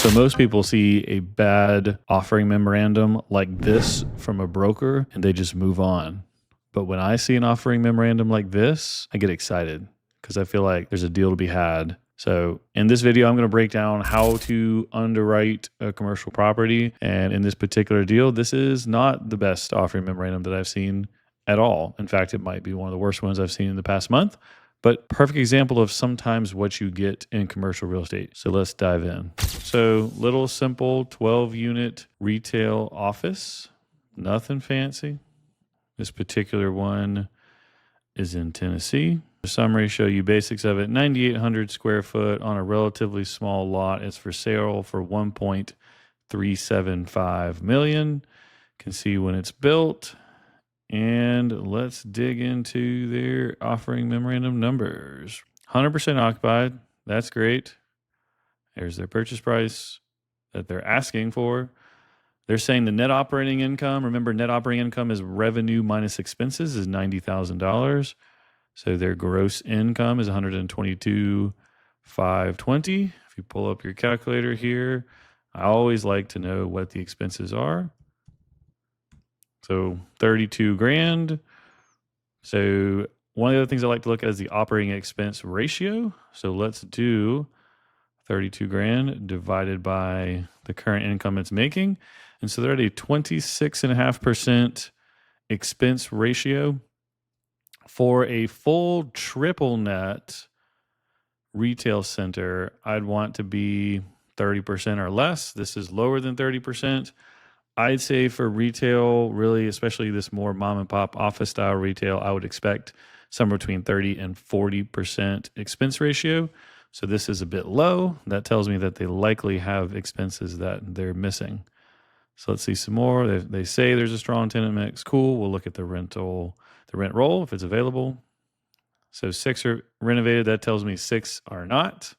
So most people see a bad offering memorandum like this from a broker and they just move on. But when I see an offering memorandum like this, I get excited because I feel like there's a deal to be had. So in this video, I'm going to break down how to underwrite a commercial property. And in this particular deal, this is not the best offering memorandum that I've seen at all. In fact, it might be one of the worst ones I've seen in the past month. But perfect example of sometimes what you get in commercial real estate. So let's dive in. So little simple 12 unit retail office, nothing fancy. This particular one is in Tennessee. The summary show you basics of it. 9,800 square foot on a relatively small lot. It's for sale for $1.375 million. Can see when it's built. And let's dig into their offering memorandum numbers. 100% occupied. That's great. There's their purchase price that they're asking for. They're saying the net operating income, remember net operating income is revenue minus expenses, is $90,000. So their gross income is $122,520. If you pull up your calculator here, I always like to know what the expenses are. So 32 grand. So one of the other things I like to look at is the operating expense ratio. So let's do 32 grand divided by the current income it's making. And so they're at a 26.5% expense ratio. For a full triple net retail center, I'd want to be 30% or less. This is lower than 30%. I'd say for retail, really, especially this more mom and pop office style retail, I would expect somewhere between 30 and 40% expense ratio. So this is a bit low. That tells me that they likely have expenses that they're missing. So let's see some more. They say there's a strong tenant mix. Cool. We'll look at the rent roll if it's available. So 6 are renovated. That tells me 6 are not.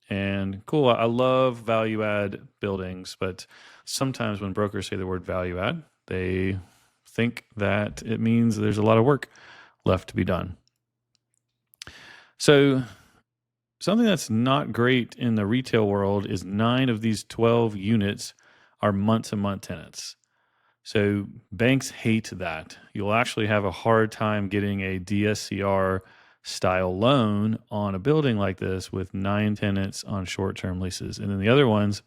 And cool. I love value add buildings, but sometimes when brokers say the word value add, they think that it means there's a lot of work left to be done. So something that's not great in the retail world is 9 of these 12 units are month-to-month tenants. So banks hate that. You'll actually have a hard time getting a DSCR style loan on a building like this with 9 tenants on short-term leases. And then the other ones,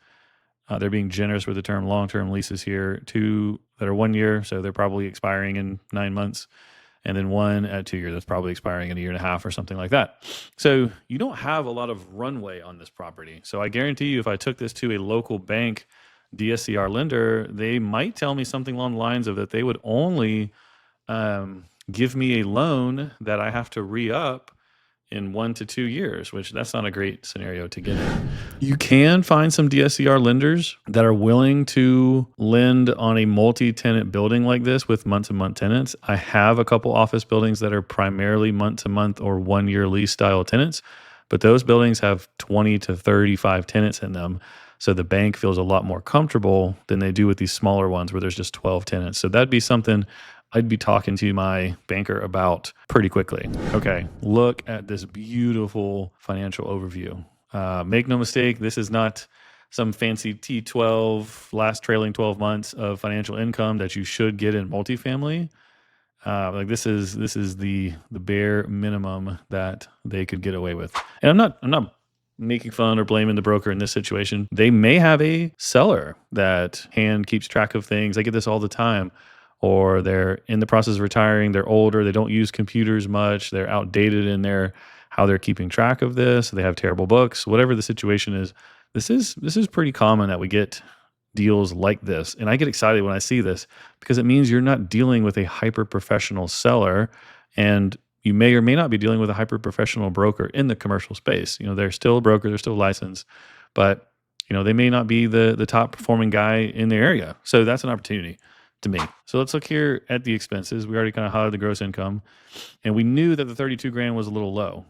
they're being generous with the term long-term leases here, 2 that are 1 year, so they're probably expiring in 9 months, and then 1 at 2 years that's probably expiring in a year and a half or something like that. So you don't have a lot of runway on this property. So I guarantee you if I took this to a local bank DSCR lender, they might tell me something along the lines of that they would only give me a loan that I have to re-up in 1 to 2 years, which that's not a great scenario to get in. You can find some DSCR lenders that are willing to lend on a multi-tenant building like this with month-to-month tenants. I have a couple office buildings that are primarily month-to-month or 1-year lease style tenants, but those buildings have 20 to 35 tenants in them. So the bank feels a lot more comfortable than they do with these smaller ones where there's just 12 tenants. So that'd be something I'd be talking to my banker about pretty quickly. Okay, look at this beautiful financial overview. Make no mistake, this is not some fancy T12 last trailing 12 months of financial income that you should get in multifamily. Like this is the bare minimum that they could get away with. And I'm not making fun or blaming the broker in this situation. They may have a seller that hand keeps track of things. I get this all the time. Or they're in the process of retiring, they're older, they don't use computers much, they're outdated in how they're keeping track of this, they have terrible books, whatever the situation is. This is pretty common that we get deals like this. And I get excited when I see this because it means you're not dealing with a hyper-professional seller, and you may or may not be dealing with a hyper-professional broker in the commercial space. You know, they're still a broker, they're still licensed, but you know, they may not be the top performing guy in their area. So that's an opportunity to me. So let's look here at the expenses. We already kind of highlighted the gross income, and we knew that the 32 grand was a little low.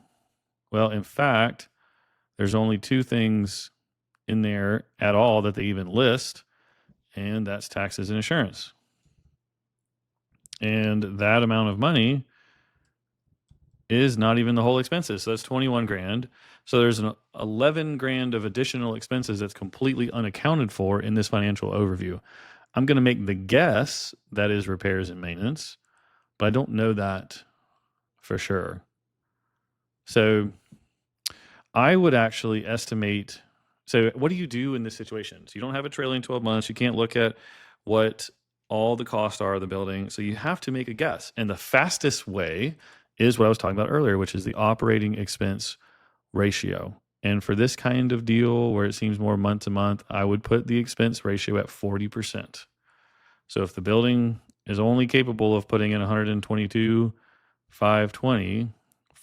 Well, in fact, there's only 2 things in there at all that they even list, and that's taxes and insurance. And that amount of money is not even the whole expenses. So that's 21 grand. So there's an 11 grand of additional expenses that's completely unaccounted for in this financial overview. I'm going to make the guess that is repairs and maintenance, but I don't know that for sure. So I would actually estimate. So what do you do in this situation? So you don't have a trailing 12 months. You can't look at what all the costs are of the building. So you have to make a guess. And the fastest way is what I was talking about earlier, which is the operating expense ratio. And for this kind of deal where it seems more month to month, I would put the expense ratio at 40%. So if the building is only capable of putting in 122,520,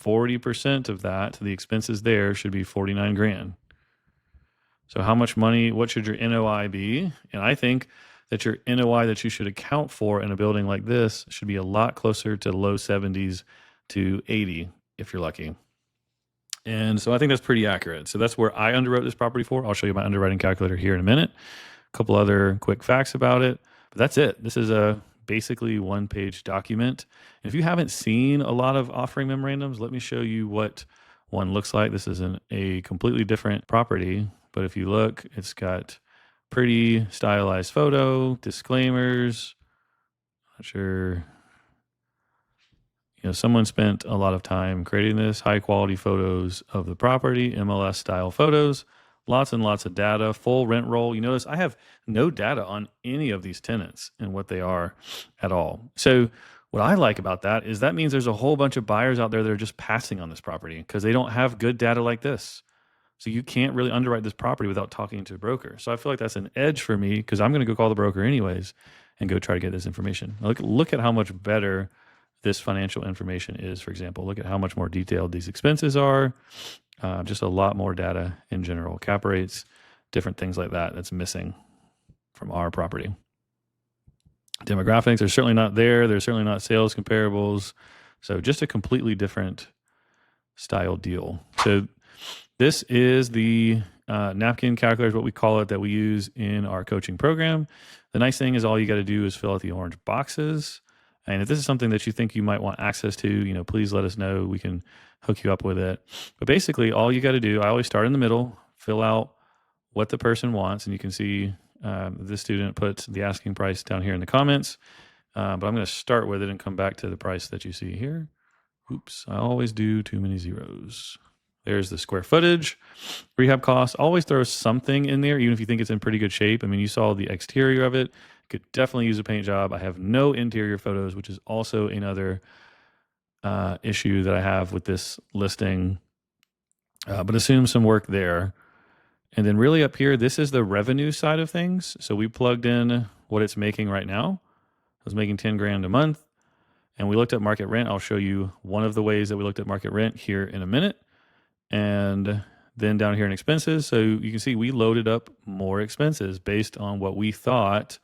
40% of that, the expenses there should be 49 grand. So how much money, what should your NOI be? And I think that your NOI that you should account for in a building like this should be a lot closer to low 70s to 80 if you're lucky. And so I think that's pretty accurate. So that's where I underwrote this property for. I'll show you my underwriting calculator here in a minute. A couple other quick facts about it. But that's it. This is a basically one-page document. And if you haven't seen a lot of offering memorandums, let me show you what one looks like. This is a completely different property. But if you look, it's got pretty stylized photo, disclaimers. Not sure. Someone spent a lot of time creating this, high quality photos of the property, MLS style photos, lots and lots of data, full rent roll. You notice I have no data on any of these tenants and what they are at all. So what I like about that is that means there's a whole bunch of buyers out there that are just passing on this property because they don't have good data like this. So you can't really underwrite this property without talking to a broker. So I feel like that's an edge for me because I'm going to go call the broker anyways and go try to get this information. Look at how much better this financial information is. For example, look at how much more detailed these expenses are. Just a lot more data in general, cap rates, different things like that that's missing from our property. Demographics are certainly not there. There's certainly not sales comparables. So just a completely different style deal. So this is the napkin calculator, is what we call it, that we use in our coaching program. The nice thing is all you got to do is fill out the orange boxes. And if this is something that you think you might want access to, please let us know. We can hook you up with it. But basically, all you got to do, I always start in the middle, fill out what the person wants. And you can see this student put the asking price down here in the comments. But I'm going to start with it and come back to the price that you see here. Oops, I always do too many zeros. There's the square footage, rehab costs. Always throw something in there, even if you think it's in pretty good shape. I mean, you saw the exterior of it. Could definitely use a paint job. I have no interior photos, which is also another issue that I have with this listing. But assume some work there. And then really up here, this is the revenue side of things. So we plugged in what it's making right now. It's making 10 grand a month. And we looked at market rent. I'll show you one of the ways that we looked at market rent here in a minute. And then down here in expenses. So you can see we loaded up more expenses based on what we thought,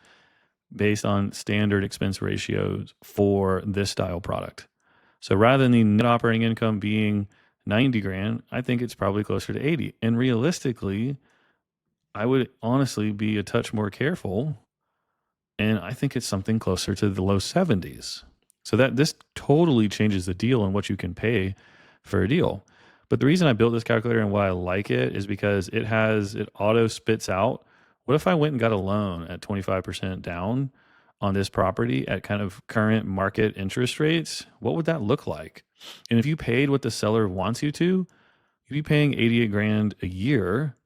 based on standard expense ratios for this style product. So rather than the net operating income being 90 grand, I think it's probably closer to 80. And realistically, I would honestly be a touch more careful. And I think it's something closer to the low 70s. So that this totally changes the deal on what you can pay for a deal. But the reason I built this calculator and why I like it is because it auto spits out. What if I went and got a loan at 25% down on this property at kind of current market interest rates? What would that look like? And if you paid what the seller wants you to, you'd be paying 88 grand a year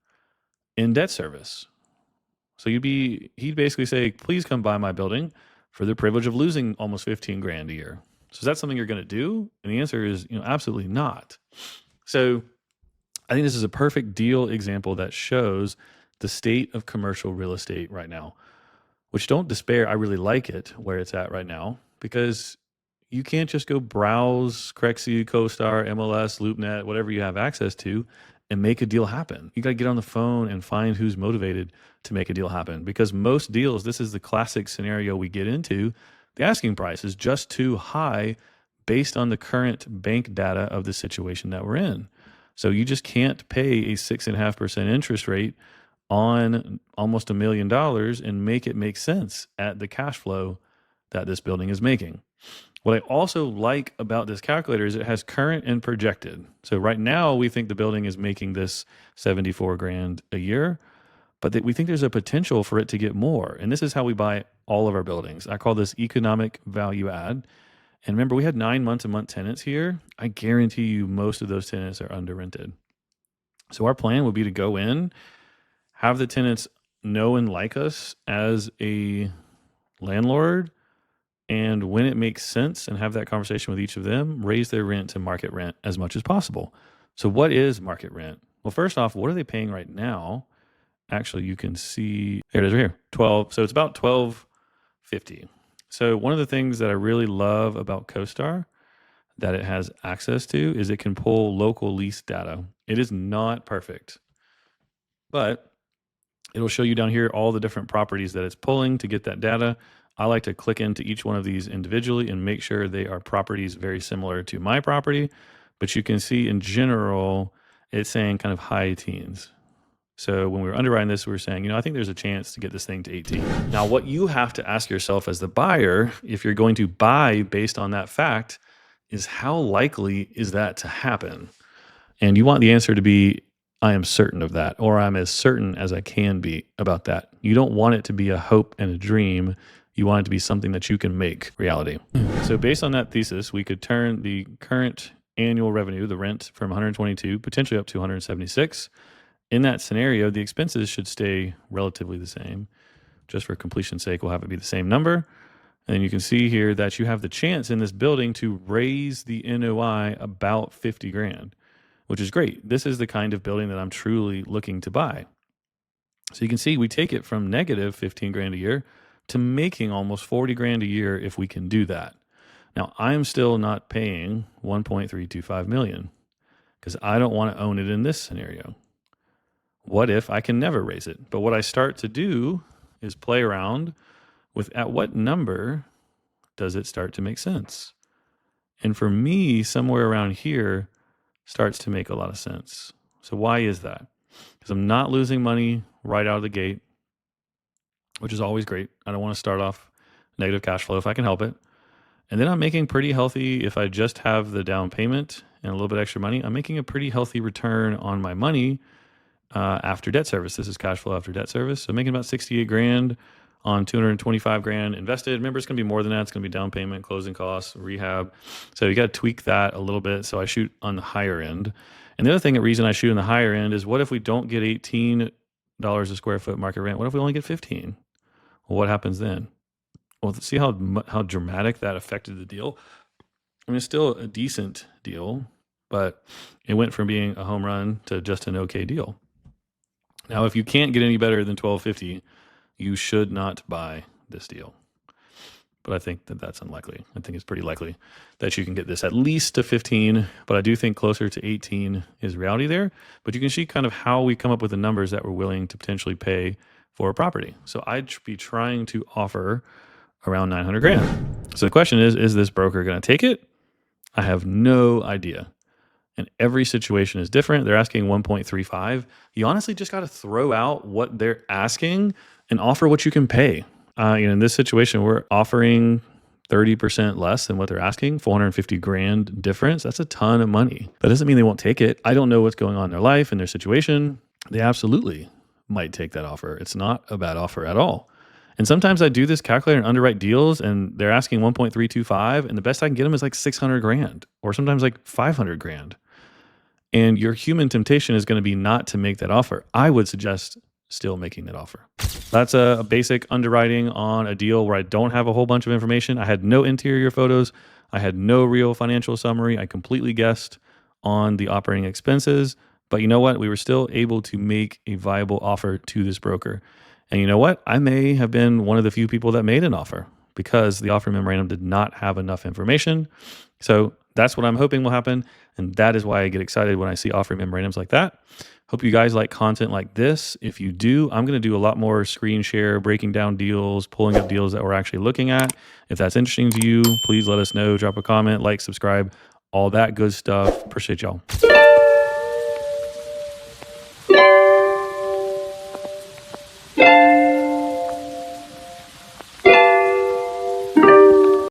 in debt service. So he'd basically say, please come buy my building for the privilege of losing almost 15 grand a year. So is that something you're going to do? And the answer is, absolutely not. So I think this is a perfect deal example that shows the state of commercial real estate right now, which don't despair. I really like it where it's at right now because you can't just go browse Crexi, CoStar, MLS, LoopNet, whatever you have access to and make a deal happen. You got to get on the phone and find who's motivated to make a deal happen because most deals, this is the classic scenario we get into. The asking price is just too high based on the current bank data of the situation that we're in. So you just can't pay a 6.5% interest rate on almost $1 million and make it make sense at the cash flow that this building is making. What I also like about this calculator is it has current and projected. So right now we think the building is making this 74 grand a year, but we think there's a potential for it to get more. And this is how we buy all of our buildings. I call this economic value add. And remember, we had 9 month-to-month tenants here. I guarantee you most of those tenants are under rented. So our plan would be to go in, have the tenants know and like us as a landlord, and when it makes sense, and have that conversation with each of them, raise their rent to market rent as much as possible. So what is market rent? Well, first off, what are they paying right now? Actually, you can see, here it is right here, 12. So it's about 12.50. So one of the things that I really love about CoStar that it has access to is it can pull local lease data. It is not perfect, but it'll show you down here all the different properties that it's pulling to get that data. I like to click into each one of these individually and make sure they are properties very similar to my property. But you can see in general, it's saying kind of high teens. So when we were underwriting this, we were saying, I think there's a chance to get this thing to 18. Now, what you have to ask yourself as the buyer, if you're going to buy based on that fact, is how likely is that to happen? And you want the answer to be, I am certain of that, or I'm as certain as I can be about that. You don't want it to be a hope and a dream. You want it to be something that you can make reality. So based on that thesis, we could turn the current annual revenue, the rent, from 122 potentially up to 176. In that scenario, the expenses should stay relatively the same. Just for completion's sake, we'll have it be the same number. And you can see here that you have the chance in this building to raise the NOI about 50 grand, which is great. This is the kind of building that I'm truly looking to buy. So you can see we take it from negative 15 grand a year to making almost 40 grand a year if we can do that. Now, I'm still not paying 1.325 million because I don't want to own it in this scenario. What if I can never raise it? But what I start to do is play around with at what number does it start to make sense? And for me, somewhere around here starts to make a lot of sense. So why is that? Because I'm not losing money right out of the gate, which is always great. I don't want to start off negative cash flow if I can help it. And then I'm making pretty healthy, if I just have the down payment and a little bit extra money, I'm making a pretty healthy return on my money after debt service. This is cash flow after debt service. So making about 68 grand on 225 grand invested. Remember, it's going to be more than that. It's going to be down payment, closing costs, rehab. So you got to tweak that a little bit. So I shoot on the higher end. And the other thing, the reason I shoot on the higher end is what if we don't get $18 a square foot market rent? What if we only get 15? Well, what happens then? Well, see how dramatic that affected the deal? I mean, it's still a decent deal, but it went from being a home run to just an okay deal. Now, if you can't get any better than 1250, you should not buy this deal. But I think that that's unlikely. I think it's pretty likely that you can get this at least to 15, but I do think closer to 18 is reality there. But you can see kind of how we come up with the numbers that we're willing to potentially pay for a property. So I'd be trying to offer around 900 grand. So the question is this broker going to take it? I have no idea. And every situation is different. They're asking 1.35. You honestly just got to throw out what they're asking and offer what you can pay. In this situation, we're offering 30% less than what they're asking, 450 grand difference. That's a ton of money. That doesn't mean they won't take it. I don't know what's going on in their life and their situation. They absolutely might take that offer. It's not a bad offer at all. And sometimes I do this calculator and underwrite deals and they're asking 1.325 and the best I can get them is like 600 grand or sometimes like 500 grand. And your human temptation is going to be not to make that offer. I would suggest still making that offer. That's a basic underwriting on a deal where I don't have a whole bunch of information. I had no interior photos. I had no real financial summary. I completely guessed on the operating expenses. But you know what? We were still able to make a viable offer to this broker. And you know what? I may have been one of the few people that made an offer because the offer memorandum did not have enough information. So that's what I'm hoping will happen. And that is why I get excited when I see offer memorandums like that. Hope you guys like content like this. If you do, I'm going to do a lot more screen share, breaking down deals, pulling up deals that we're actually looking at. If that's interesting to you, please let us know. Drop a comment, like, subscribe, all that good stuff. Appreciate y'all.